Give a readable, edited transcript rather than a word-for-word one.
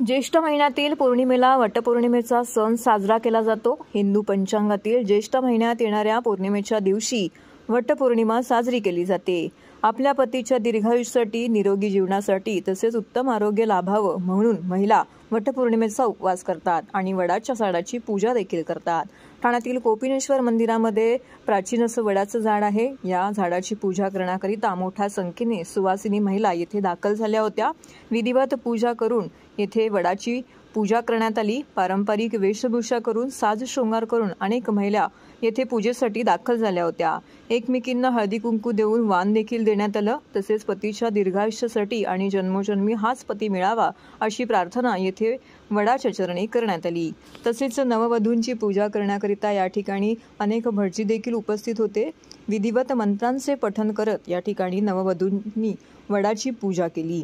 ज्येष्ठ महिन्यातील पौर्णिमेला वटपौर्णिमेचा सण साजरा केला जातो। हिंदू पंचांगातील ज्येष्ठ महिन्यात येणाऱ्या पौर्णिमेच्या दिवशी वटपौर्णिमा साजरी केली जाते। आपल्या पतीच्या दीर्घायुष्यासाठी, निरोगी जीवनासाठी तसेच उत्तम आरोग्य लाभावं म्हणून महिला वटपौर्णिमेचा उपवास करतात आणि वडाच्या झाडाची पूजा देखील करतात। ठाण्यातील कोपिनेश्वर मंदिरामध्ये प्राचीन असं वडाचं झाड आहे। या झाडाची पूजा करण्याकरिता मोठ्या संख्येने सुवासिनी महिला येथे दाखल झाल्या होत्या। विधिवत पूजा करून येथे वडाची पूजा करण्यात आली। पारंपरिक वेशभूषा करून, साज शृंगार करून अनेक महिला येथे पूजेसाठी दाखल झाल्या होत्या। एकमेकींना हळदी कुंकू देऊन वाण देखील देण्यात आलं। तसेच पतीच्या दीर्घायुष्यासाठी आणि जन्मोजन्मी हाच पती मिळावा अशी प्रार्थना येथे वडाच्या चरणी करण्यात आली। तसेच नववधूंची पूजा करण्याकरिता या ठिकाणी अनेक भटजी देखील उपस्थित होते। विधिवत मंत्रांचे पठण करत या ठिकाणी नववधूंनी वडाची पूजा केली।